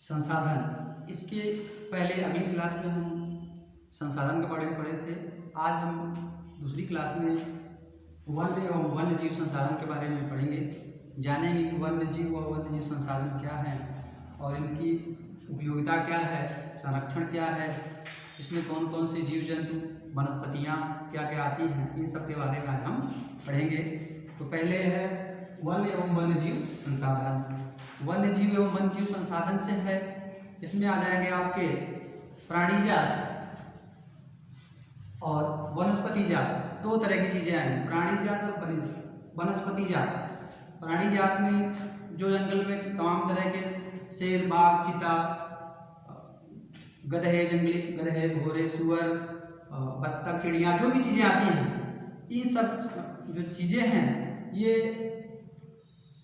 संसाधन। इसके पहले अगली क्लास में हम संसाधन के बारे में पढ़े थे। आज हम दूसरी क्लास में वन्य एवं वन्य जीव संसाधन के बारे में पढ़ेंगे, जानेंगे कि वन्य जीव और वन्य जीव संसाधन क्या हैं और इनकी उपयोगिता क्या है, संरक्षण क्या है, इसमें कौन कौन से जीव जंतु वनस्पतियाँ क्या क्या आती हैं, इन सब के बारे में आज हम पढ़ेंगे। तो पहले है वन्य एवं वन्य जीव संसाधन। वन्य जीव एवं वन्य जीव संसाधन से है, इसमें आ जाएंगे आपके प्राणी जात और वनस्पति जात। दो तरह की चीजें आएंगी, प्राणी जात और वनस्पति जात। प्राणी जात में जो जंगल में तमाम तरह के शेर, बाघ, चीता, गधे, जंगली गधे, घोड़े, सुअर, बत्तख, चिड़िया, जो भी चीजें आती हैं, ये सब जो चीजें हैं ये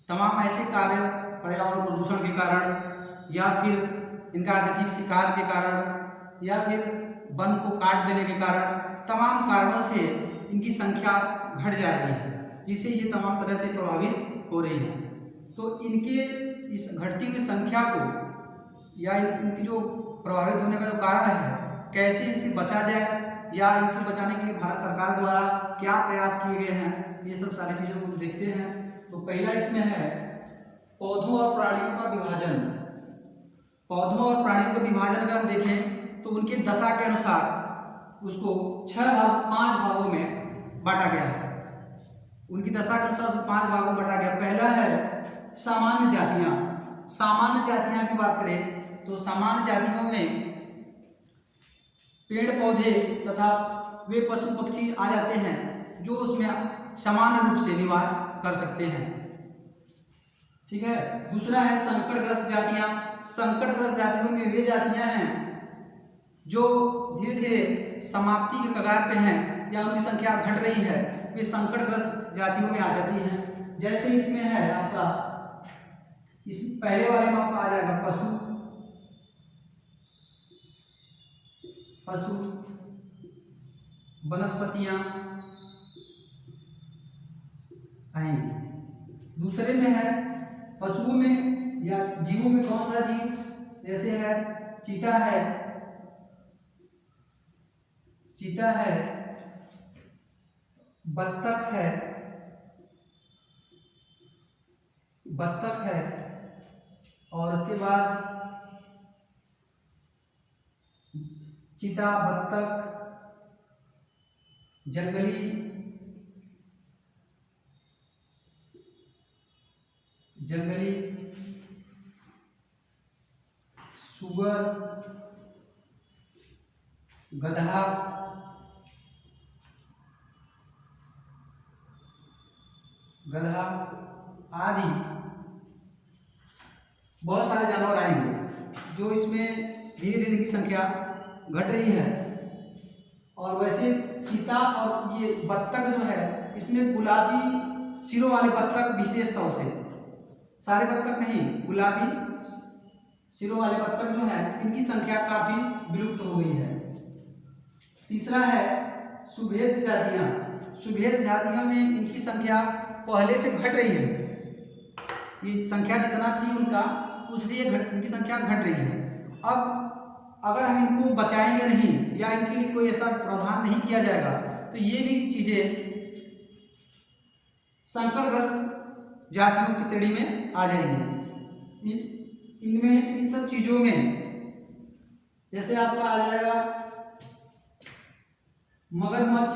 तमाम ऐसे कार्य पर्यावरण प्रदूषण के कारण या फिर इनका अत्यधिक शिकार के कारण या फिर वन को काट देने के कारण, तमाम कारणों से इनकी संख्या घट जा रही है, जिससे ये तमाम तरह से प्रभावित हो रही है। तो इनके इस घटती हुई संख्या को या इनकी जो प्रभावित होने का जो कारण है, कैसे इनसे बचा जाए या इनको बचाने के लिए भारत सरकार द्वारा क्या प्रयास किए गए हैं, ये सब सारी चीज़ों को हम देखते हैं। तो पहला इसमें है पौधों और प्राणियों का विभाजन। पौधों और प्राणियों का विभाजन अगर हम देखें तो उनके दशा के अनुसार उसको 5 भागों में बांटा गया है। उनकी दशा के अनुसार उसको 5 भागों में बांटा गया। पहला है सामान्य जातियां। सामान्य जातियां की बात करें तो सामान्य जातियों में पेड़ पौधे तथा वे पशु पक्षी आ जाते हैं जो उसमें सामान्य रूप से निवास कर सकते हैं। ठीक है। दूसरा है संकटग्रस्त जातियां। संकटग्रस्त जातियों में वे जातियां हैं जो धीरे धीरे समाप्ति के कगार पे हैं या उनकी संख्या घट रही है, वे संकटग्रस्त जातियों में आ जाती हैं। जैसे इसमें है आपका, इस पहले वाले में आपका आ जाएगा पशु, वनस्पतियां आएंगी। दूसरे में है पशुओं में या जीवों में कौन सा जीव, जैसे है चीता है, बत्तख है और उसके बाद चीता, बत्तख, जंगली सुअर, गधा, आदि बहुत सारे जानवर आएंगे जो इसमें धीरे धीरे इनकी संख्या घट रही है। और वैसे चीता और ये बत्तख जो है, इसमें गुलाबी सिरों वाले बत्तख विशेष तौर से, सारे बत्तख नहीं, गुलाबी सिरों वाले बत्तख जो है इनकी संख्या काफी विलुप्त हो गई है। तीसरा है सुभेद जातियां। सुभेद जातियों में इनकी संख्या पहले से घट रही है। ये संख्या जितना थी उनका, उससे इनकी संख्या घट रही है। अब अगर हम इनको बचाएंगे नहीं या इनके लिए कोई ऐसा प्रावधान नहीं किया जाएगा तो ये भी चीजें संकटग्रस्त जातियों की श्रेणी में आ जाएंगी। इनमें इन सब चीजों में जैसे आपका आ जाएगा मगरमच्छ,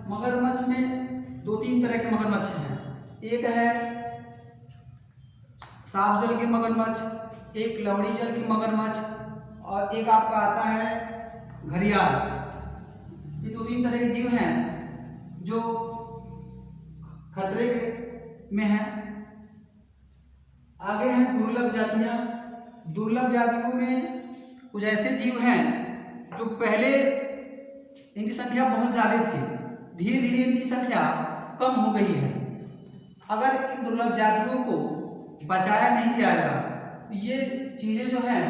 मगरमच्छ में 2-3 तरह के मगरमच्छ हैं। एक है साफ जल के मगरमच्छ, एक लवड़ी जल के मगरमच्छ और एक आपका आता है घड़ियाल। ये 2-3 तरह के जीव हैं जो खतरे में हैं। आगे हैं दुर्लभ जातियां। दुर्लभ जातियों में कुछ ऐसे जीव हैं जो पहले इनकी संख्या बहुत ज़्यादा थी, धीरे धीरे इनकी संख्या कम हो गई है। अगर इन दुर्लभ जातियों को बचाया नहीं जाएगा तो ये चीजें जो हैं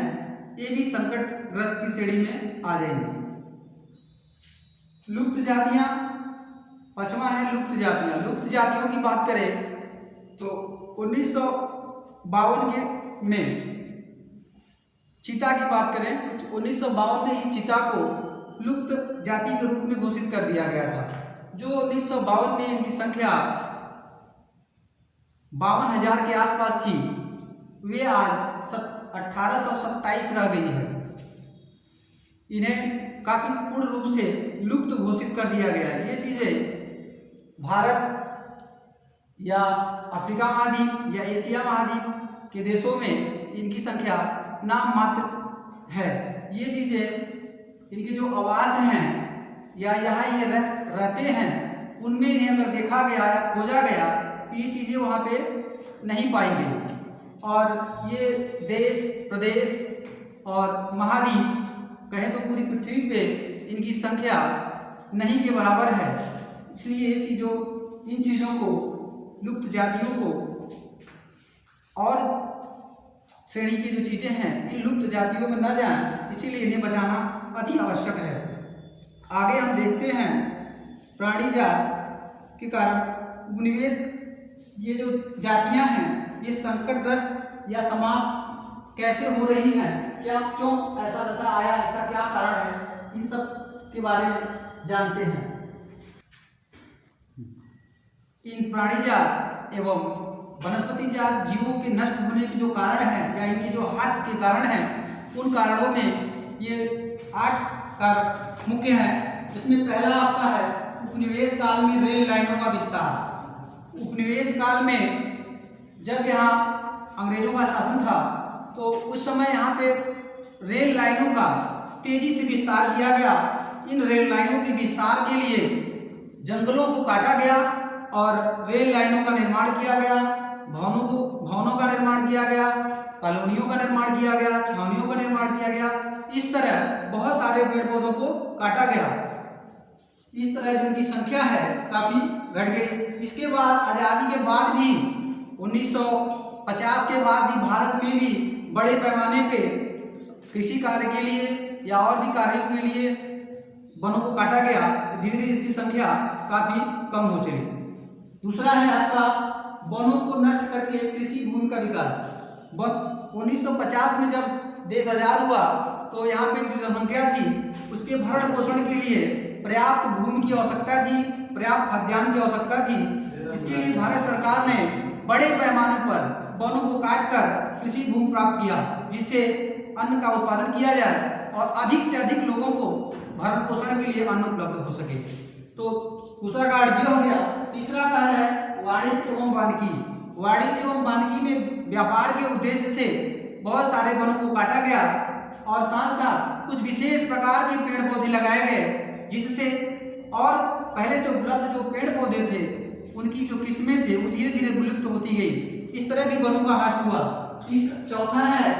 ये भी संकटग्रस्त की श्रेणी में आ जाएंगी। लुप्त जातियां पांचवा है लुप्त जातियां। लुप्त जातियों की बात करें तो 1952 के में चीता की बात करें तो 1952 में ही चीता को लुप्त जाति के रूप में घोषित कर दिया गया था। जो 1952 में इनकी संख्या 52,000 के आसपास थी, वे आज 1827 रह गई है। इन्हें काफी पूर्ण रूप से लुप्त घोषित कर दिया गया है। ये चीजें भारत या अफ्रीका महाद्वीप या एशिया महाद्वीप के देशों में इनकी संख्या नाम मात्र है। ये चीजें इनके जो आवास हैं या यहाँ ये रहते हैं उनमें इन्हें अगर देखा गया या खोजा गया तो ये चीजें वहाँ पे नहीं पाई गई। और ये देश प्रदेश और महाद्वीप कहें तो पूरी पृथ्वी पे इनकी संख्या नहीं के बराबर है। इसलिए ये इन चीज़ों को, लुप्त जातियों को और श्रेणी की जो चीज़ें हैं इन लुप्त जातियों में न जाएं, इसीलिए इन्हें बचाना अति आवश्यक है। आगे हम देखते हैं प्राणी जात के कारण उपनिवेश, ये जो जातियां हैं ये संकटग्रस्त या समाप्त कैसे हो रही हैं, क्या क्यों ऐसा दशा आया, इसका क्या कारण है, इन सब के बारे में जानते हैं। इन प्राणी जात एवं वनस्पति जात जीवों के नष्ट होने के जो कारण हैं या इनके जो ह्रास के कारण हैं, उन कारणों में ये 8 कारक मुख्य हैं। इसमें पहला आपका है उपनिवेश काल में रेल लाइनों का विस्तार। उपनिवेश काल में जब यहाँ अंग्रेजों का शासन था तो उस समय यहाँ पे रेल लाइनों का तेजी से विस्तार किया गया। इन रेल लाइनों के विस्तार के लिए जंगलों को काटा गया और रेल लाइनों का निर्माण किया गया, भवनों का निर्माण किया गया, कॉलोनियों का निर्माण किया गया, छावनियों का निर्माण किया गया। इस तरह बहुत सारे पेड़ पौधों को काटा गया। इस तरह जिनकी संख्या है काफी घट गई। इसके बाद आज़ादी के बाद भी 1950 के बाद भी भारत में भी बड़े पैमाने पे कृषि कार्य के लिए या और भी कार्यों के लिए वनों को काटा गया। धीरे धीरे इसकी संख्या काफी कम हो चली। दूसरा है आपका वनों को नष्ट करके कृषि भूमि का विकास। 1950 में जब देश आजाद हुआ तो यहाँ पे जो जनसंख्या थी उसके भरण पोषण के लिए पर्याप्त भूमि की आवश्यकता थी, पर्याप्त खाद्यान्न की आवश्यकता थी। इसके लिए भारत सरकार ने बड़े पैमाने पर वनों को काटकर कृषि भूमि प्राप्त किया, जिससे अन्न का उत्पादन किया जाए और अधिक से अधिक लोगों को भरण पोषण के लिए अन्न उपलब्ध हो सके। तो दूसरा कारण जो हो गया। तीसरा कारण है वाणिज्य एवं वानिकी। वाणिज्य एवं वानिकी में व्यापार के उद्देश्य से बहुत सारे वनों को काटा गया और साथ साथ कुछ विशेष प्रकार के पेड़ पौधे लगाए गए, जिससे और पहले से उपलब्ध जो पेड़ पौधे थे उनकी जो किस्में थे वो धीरे धीरे विलुप्त होती गई। इस तरह भी वनों का ह्रास हुआ। चौथा है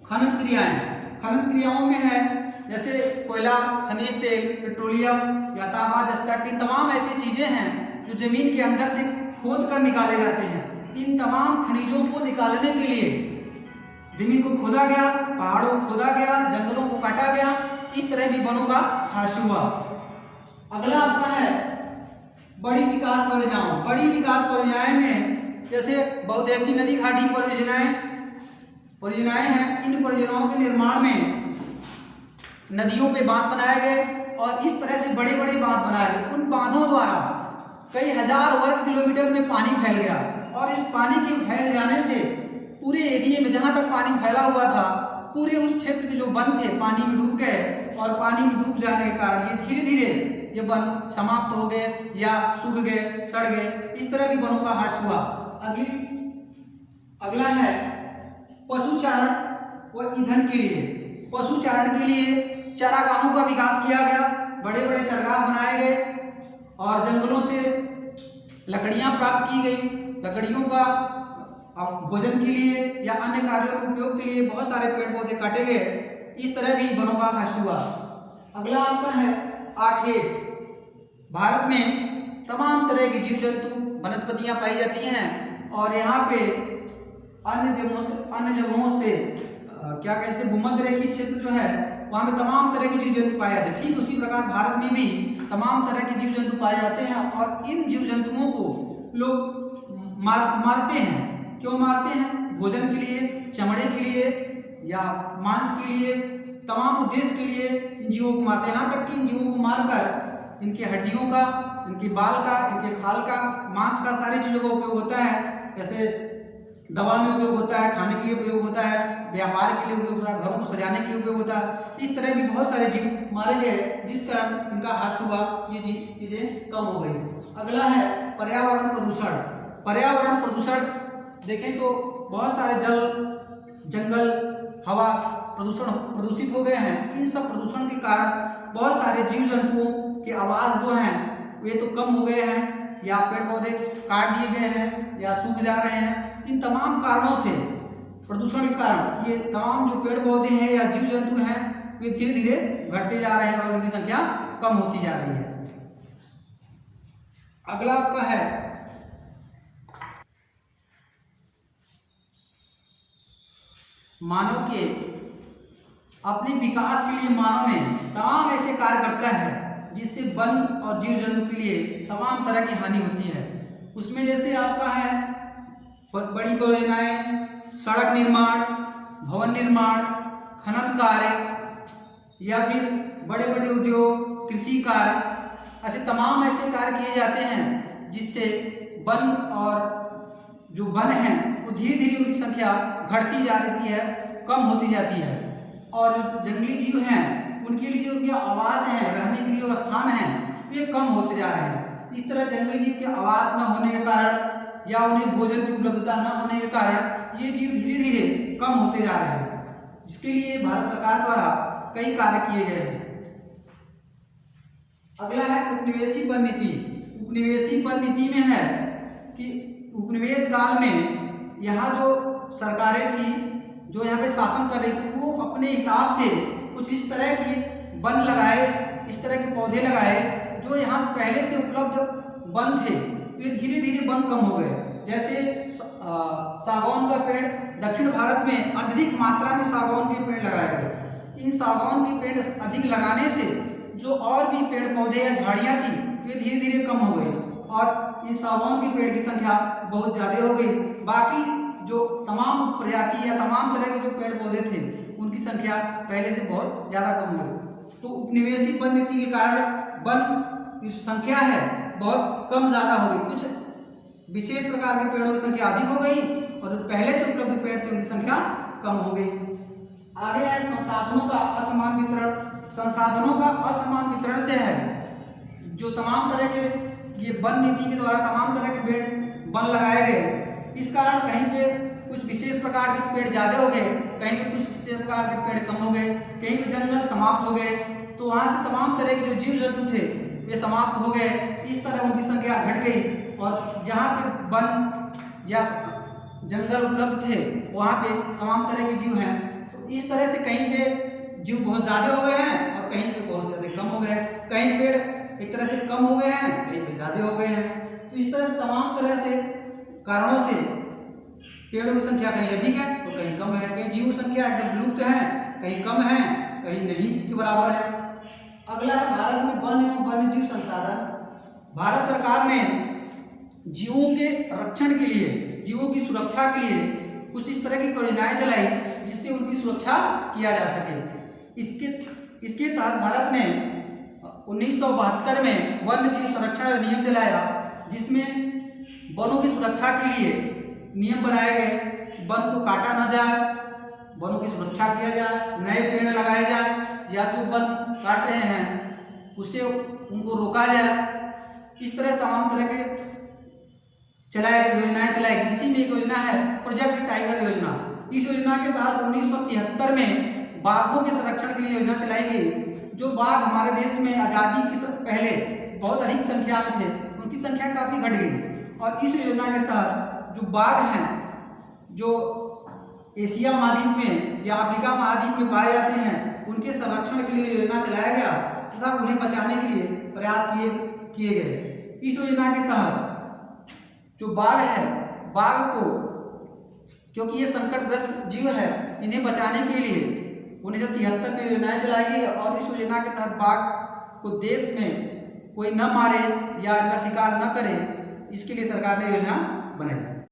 खनन क्रियाएं। खनन क्रियाओं में है जैसे कोयला, खनिज तेल, पेट्रोलियम या तांबा, जस्ता, टिन, तमाम ऐसी चीजें हैं जो जमीन के अंदर से खोद कर निकाले जाते हैं। इन तमाम खनिजों को निकालने के लिए जमीन को खोदा गया, पहाड़ों को खोदा गया, जंगलों को काटा गया। इस तरह भी वनों का ह्रास हुआ। अगला आपका है बड़ी विकास परियोजनाओं। बड़ी विकास परियोजनाएं में जैसे बहुउद्देशीय नदी घाटी परियोजनाएं हैं। इन परियोजनाओं के निर्माण में नदियों पे बांध बनाए गए और इस तरह से बड़े बड़े बांध बनाए गए। उन बांधों द्वारा कई हजार वर्ग किलोमीटर में पानी फैल गया और इस पानी के फैल जाने से पूरे एरिया में जहां तक पानी फैला हुआ था पूरे उस क्षेत्र के जो वन थे पानी में डूब गए और पानी में डूब जाने के कारण ये धीरे धीरे ये वन समाप्त हो गए या सूख गए, सड़ गए। इस तरह भी वनों का ह्रास हुआ। अगला है पशुचारण व ईंधन के लिए। पशुचारण के लिए चारागाहों का विकास किया गया, बड़े बड़े चारागाह बनाए गए और जंगलों से लकड़ियां प्राप्त की गई। लकड़ियों का भोजन के लिए या अन्य कार्यों में उपयोग के लिए बहुत सारे पेड़ पौधे काटे गए। इस तरह भी वनों का ह्रास हुआ। अगला आपका है आखेट। भारत में तमाम तरह के जीव जंतु वनस्पतियां पाई जाती हैं और यहाँ पे अन्य जगहों से क्या कहते हैं भूमध्य रेखीय क्षेत्र जो है वहाँ पे तमाम तरह के जीव जंतु पाए जाते हैं। ठीक उसी प्रकार भारत में भी तमाम तरह के जीव जंतु पाए जाते हैं और इन जीव जंतुओं को लोग मारते हैं। क्यों मारते हैं? भोजन के लिए, चमड़े के लिए या मांस के लिए, तमाम उद्देश्य के लिए इन जीवों को मारते हैं। यहाँ तक कि इन जीवों को मारकर इनके हड्डियों का, इनके बाल का, इनके खाल का, मांस का, सारी चीज़ों का उपयोग होता है। जैसे दवा में उपयोग होता है, खाने के लिए उपयोग होता है, व्यापार के लिए उपयोग होता है, घरों को सजाने के लिए उपयोग होता है। इस तरह भी बहुत सारे जीव मारे गए जिस कारण इनका ह्रास हुआ, ये चीजें कम हो गई। अगला है पर्यावरण प्रदूषण। पर्यावरण प्रदूषण देखें तो बहुत सारे जल, जंगल, हवा प्रदूषित हो गए हैं। इन सब प्रदूषण के कारण बहुत सारे जीव जंतुओं के आवास जो हैं वे तो कम हो गए हैं, या पेड़ पौधे काट दिए गए हैं या सूख जा रहे हैं। इन तमाम कारणों से, प्रदूषण के कारण, ये तमाम जो पेड़ पौधे हैं या जीव जंतु हैं वे धीरे धीरे घटते जा रहे हैं और उनकी संख्या कम होती जा रही है। अगला आपका है मानव के अपने विकास के लिए मानव ने तमाम ऐसे कार्य करता है जिससे वन और जीव जंतु के लिए तमाम तरह की हानि होती है। उसमें जैसे आपका है बड़ी परियोजनाएं, सड़क निर्माण, भवन निर्माण, खनन कार्य या फिर बड़े बड़े उद्योग, कृषि कार्य, ऐसे तमाम ऐसे कार्य किए जाते हैं जिससे वन और जो वन हैं वो धीरे धीरे उनकी संख्या घटती जा रही है, कम होती जाती है। और जो जंगली जीव हैं उनके लिए जो उनके आवास हैं, रहने के लिए जो स्थान हैं, वे कम होते जा रहे हैं। इस तरह जंगली जीव के आवास न होने के कारण या उन्हें भोजन की उपलब्धता न होने के कारण ये जीव धीरे धीरे कम होते जा रहे हैं, जिसके लिए भारत सरकार द्वारा कई कार्य किए गए हैं। अगला है उपनिवेशी वन नीति। उपनिवेशी वन नीति में है कि उपनिवेश काल में यहाँ जो सरकारें थी, जो यहाँ पे शासन कर रही थी, वो अपने हिसाब से कुछ इस तरह के वन लगाए, इस तरह के पौधे लगाए जो यहाँ पहले से उपलब्ध वन थे, वे धीरे धीरे वन कम हो गए। जैसे सागौन का पेड़ दक्षिण भारत में अधिक मात्रा में सागौन के पेड़ लगाए गए। इन सागौन के पेड़ अधिक लगाने से जो और भी पेड़ पौधे या झाड़ियाँ थी वे धीरे धीरे कम हो गई और इन सागौन के पेड़ की संख्या बहुत ज़्यादा हो गई। बाकी जो तमाम प्रजाति या तमाम तरह के जो पेड़ पौधे थे उनकी संख्या पहले से बहुत ज़्यादा कम हो गई। तो उपनिवेशी वन नीति के कारण वन की संख्या है बहुत कम ज़्यादा हो गई। कुछ विशेष प्रकार के पेड़ों की संख्या अधिक हो गई और जो पहले से उपलब्ध पेड़ थे उनकी संख्या कम हो गई। आगे है संसाधनों का असमान वितरण। संसाधनों का असमान वितरण से है जो तमाम तरह के ये वन नीति के द्वारा तमाम तरह के पेड़ वन लगाए गए। इस कारण कहीं पे कुछ विशेष प्रकार के पेड़ ज़्यादा हो गए, कहीं पे कुछ विशेष प्रकार के पेड़ कम हो गए, कहीं पे जंगल समाप्त हो गए। तो वहाँ से तमाम तरह के जो जीव जंतु थे वे समाप्त हो गए। इस तरह उनकी संख्या घट गई और जहाँ पे वन या जंगल उपलब्ध थे वहाँ पे तमाम तरह के जीव हैं। तो इस तरह से कहीं पे जीव बहुत ज़्यादा हो गए हैं और कहीं पे बहुत ज़्यादा कम हो गए। कहीं पेड़ एक तरह से कम हो गए हैं, कहीं पे ज़्यादा हो गए हैं। तो इस तरह से तमाम तरह से कारणों से पेड़ों की संख्या कहीं अधिक है तो कहीं कम है, कहीं जीव संख्या एकदम विलुप्त है, कहीं कम है, कहीं नहीं के बराबर है। अगला है भारत में वन एवं वन्य जीव संसाधन। भारत सरकार ने जीवों के रक्षण के लिए, जीवों की सुरक्षा के लिए कुछ इस तरह की परियोजनाएं चलाई जिससे उनकी सुरक्षा किया जा सके। इसके तहत भारत ने 1972 में वन्य जीव संरक्षण अधिनियम चलाया जिसमें वनों की सुरक्षा के लिए नियम बनाए गए। वन को काटा न जाए, वनों की सुरक्षा किया जाए, नए पेड़ लगाए जाए या जो वन काट रहे हैं उसे उनको रोका जाए। इस तरह तमाम तरह के योजनाएं चलाई। इसी में एक योजना है प्रोजेक्ट टाइगर योजना। इस योजना के तहत 1973 में बाघों के संरक्षण के लिए योजना चलाई गई। जो बाघ हमारे देश में आज़ादी के पहले बहुत अधिक संख्या में थे, उनकी संख्या काफ़ी घट गई और इस योजना के तहत जो बाघ हैं जो एशिया महाद्वीप में या अफ्रीका महाद्वीप में पाए जाते हैं उनके संरक्षण के लिए योजना चलाया गया तथा उन्हें बचाने के लिए प्रयास किए गए। इस योजना के तहत जो बाघ है, बाघ को, क्योंकि ये संकटग्रस्त जीव है, इन्हें बचाने के लिए 1973 में योजनाएं चलाई गई और इस योजना के तहत बाघ को देश में कोई न मारे या इनका शिकार न करे, इसके लिए सरकार ने योजना बनाई।